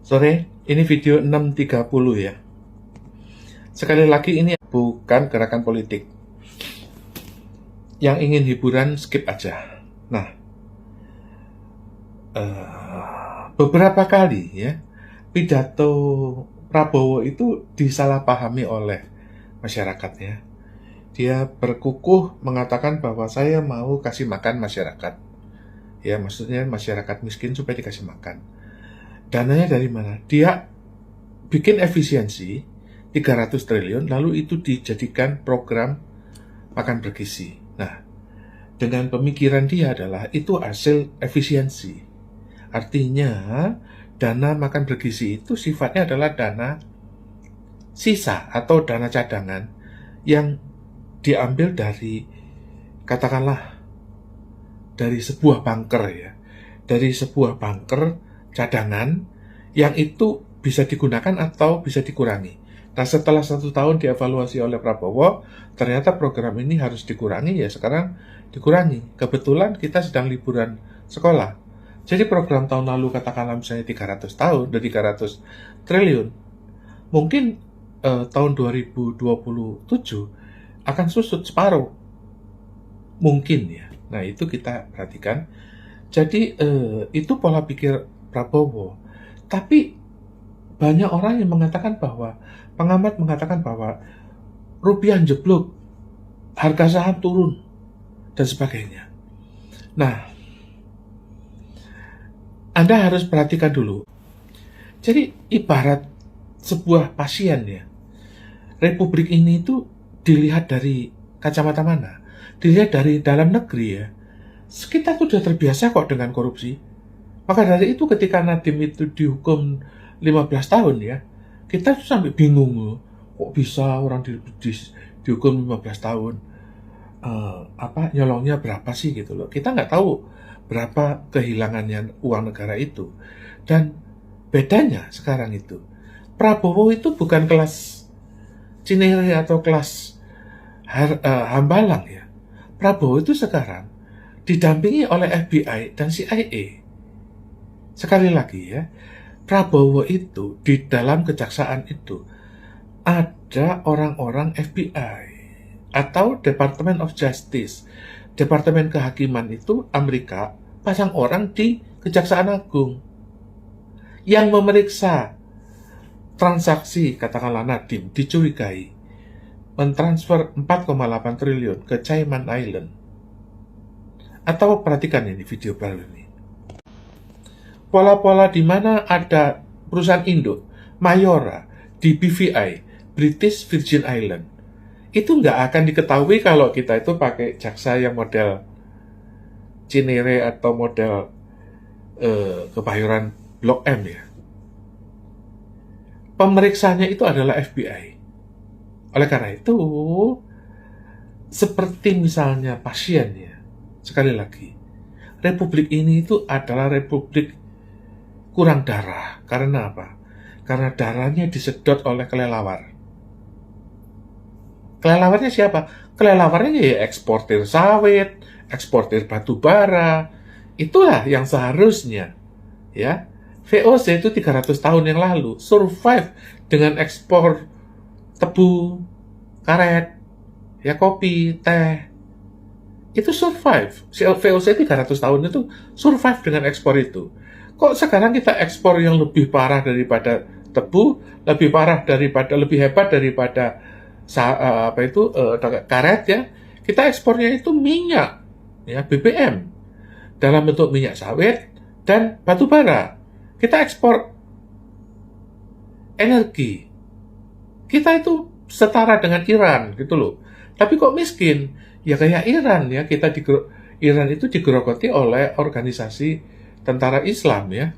Sore, ini video 6.30 ya. Sekali lagi ini bukan gerakan politik. Yang ingin hiburan skip aja. Nah, beberapa kali ya pidato Prabowo itu disalahpahami oleh masyarakatnya. Dia berkukuh mengatakan bahwa saya mau kasih makan masyarakat. Ya, maksudnya masyarakat miskin supaya dikasih makan. Dananya dari mana? Dia bikin efisiensi 300 triliun lalu itu dijadikan program makan bergizi. Nah, dengan pemikiran dia adalah itu hasil efisiensi. Artinya, dana makan bergizi itu sifatnya adalah dana sisa atau dana cadangan yang diambil dari, katakanlah, dari sebuah bunker ya. Dari sebuah bunker cadangan yang itu bisa digunakan atau bisa dikurangi. Nah, setelah 1 tahun dievaluasi oleh Prabowo, ternyata program ini harus dikurangi, ya sekarang dikurangi. Kebetulan kita sedang liburan sekolah. Jadi program tahun lalu katakanlah misalnya 300 triliun. Mungkin tahun 2027 akan susut separuh. Mungkin ya. Nah, itu kita perhatikan. Jadi itu pola pikir Prabowo. Tapi banyak orang yang mengatakan bahwa, pengamat mengatakan bahwa rupiah jeblok, harga saham turun, dan sebagainya. Nah, Anda harus perhatikan dulu. Jadi ibarat sebuah pasien ya. Republik ini itu dilihat dari kacamata mana? Dilihat dari dalam negeri ya. Kita sudah terbiasa kok dengan korupsi. Maka dari itu ketika Nadiem itu dihukum 15 tahun ya, kita tuh sampai bingung loh, kok bisa orang dihukum 15 tahun, nyolongnya berapa sih gitu loh. Kita nggak tahu berapa kehilangannya uang negara itu. Dan bedanya sekarang itu, Prabowo itu bukan kelas Cinere atau kelas Hambalang ya. Prabowo itu sekarang didampingi oleh FBI dan CIA. Sekali lagi ya, Prabowo itu di dalam kejaksaan itu ada orang-orang FBI atau Department of Justice, Departemen Kehakiman itu Amerika, pasang orang di Kejaksaan Agung yang memeriksa transaksi, katakanlah Nadiem dicurigai mentransfer 4,8 triliun ke Cayman Island. Atau perhatikan ini video baru ini. Pola-pola di mana ada perusahaan induk, Mayora, di BVI, British Virgin Island. Itu nggak akan diketahui kalau kita itu pakai jaksa yang model Cinere atau model Kebayoran Blok M ya. Pemeriksanya itu adalah FBI. Oleh karena itu, seperti misalnya pasiennya, sekali lagi, republik ini itu adalah republik kurang darah. Karena apa? Karena darahnya disedot oleh kelelawar. Kelelawarnya siapa? Kelelawarnya ya eksportir sawit, eksportir batu bara. Itulah yang seharusnya ya. VOC itu 300 tahun yang lalu survive dengan ekspor tebu, karet, ya kopi, teh. Itu survive. VOC 300 tahun itu survive dengan ekspor itu. Kok sekarang kita ekspor yang lebih parah daripada tebu, lebih hebat daripada karet ya. Kita ekspornya itu minyak, ya BBM dalam bentuk minyak sawit dan batu bara. Kita ekspor energi. Kita itu setara dengan Iran gitu loh. Tapi kok miskin? Ya kayak Iran ya. Iran itu digerogoti oleh organisasi tentara Islam ya.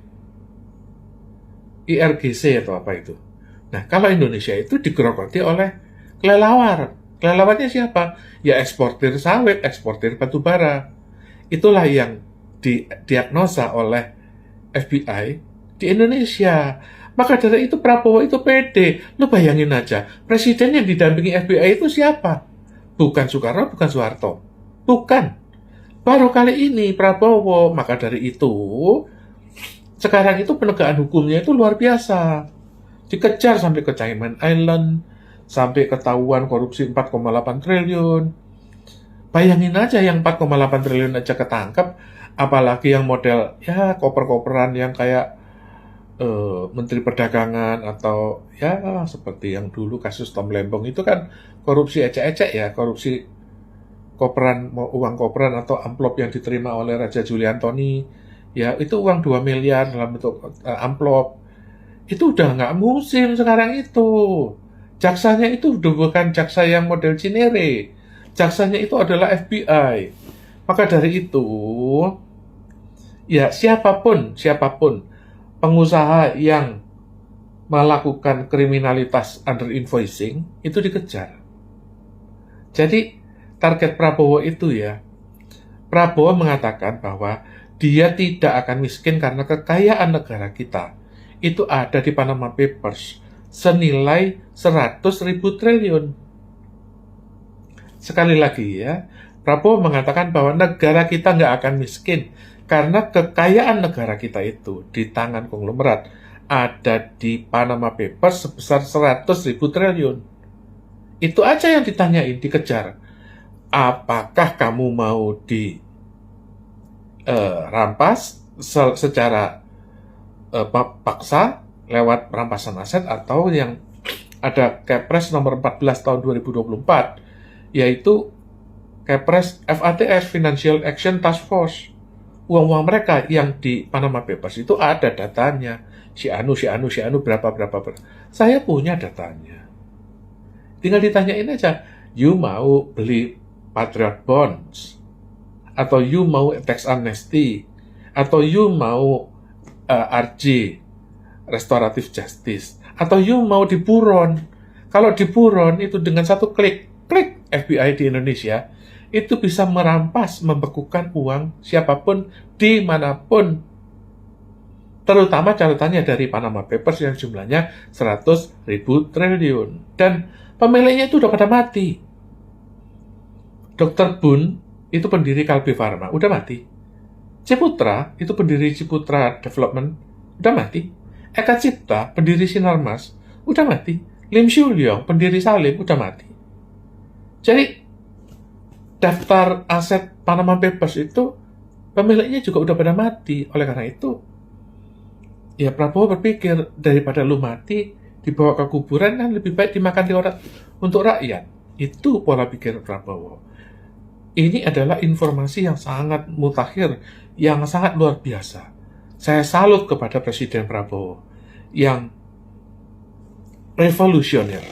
IRGC atau apa itu. Nah, kalau Indonesia itu digerogoti oleh kelelawar. Kelelawarnya siapa? Ya eksportir sawit, eksportir batu bara. Itulah yang didiagnosa oleh FBI di Indonesia. Maka dari itu Prabowo itu pede. Lu bayangin aja, presiden yang didampingi FBI itu siapa? Bukan Soekarno, bukan Soeharto. Bukan. Baru kali ini Prabowo. Maka dari itu, Sekarang itu penegakan hukumnya itu luar biasa. Dikejar sampai ke Cayman Island, sampai ketahuan korupsi 4,8 triliun. Bayangin aja yang 4,8 triliun aja ketangkep, apalagi yang model ya koper-koperan yang kayak Menteri Perdagangan atau ya seperti yang dulu kasus Tom Lembong itu kan korupsi ecek-ecek ya, korupsi koperan, uang koperan atau amplop yang diterima oleh Raja Juli Antoni, ya itu uang 2 miliar dalam bentuk amplop. Itu udah nggak musim sekarang itu. Jaksanya itu udah bukan jaksa yang model Cinere. Jaksanya itu adalah FBI. Maka dari itu, ya siapapun pengusaha yang melakukan kriminalitas under invoicing itu dikejar. Jadi target Prabowo itu ya, Prabowo mengatakan bahwa dia tidak akan miskin karena kekayaan negara kita itu ada di Panama Papers senilai 100.000 triliun. Sekali lagi ya, Prabowo mengatakan bahwa negara kita nggak akan miskin karena kekayaan negara kita itu di tangan konglomerat ada di Panama Papers sebesar 100.000 triliun. Itu aja yang ditanyain, dikejar. Apakah kamu mau dirampas secara paksa lewat perampasan aset atau yang ada Kepres nomor 14 tahun 2024, yaitu Kepres FATF, Financial Action Task Force. Uang-uang mereka yang di Panama Papers itu ada datanya. Si anu, berapa. Saya punya datanya. Tinggal ditanyain aja, you mau beli Patriot Bonds? Atau you mau tax amnesty? Atau you mau RJ, Restorative Justice? Atau you mau di buron? Kalau di buron itu dengan satu klik FBI di Indonesia, itu bisa merampas, membekukan uang siapapun, dimanapun. Terutama catatannya dari Panama Papers yang jumlahnya 100.000 triliun. Dan pemiliknya itu udah pada mati. Dr. Bun, itu pendiri Kalbe Pharma, udah mati. Ciputra, itu pendiri Ciputra Development, udah mati. Eka Cipta, pendiri Sinarmas, udah mati. Lim Siu Leong, pendiri Salim, udah mati. Jadi, daftar aset Panama Papers itu pemiliknya juga udah pada mati. Oleh karena itu, ya Prabowo berpikir daripada lu mati dibawa ke kuburan kan lebih baik dimakan di orang untuk rakyat. Itu pola pikir Prabowo. Ini adalah informasi yang sangat mutakhir, yang sangat luar biasa. Saya salut kepada Presiden Prabowo yang revolusioner.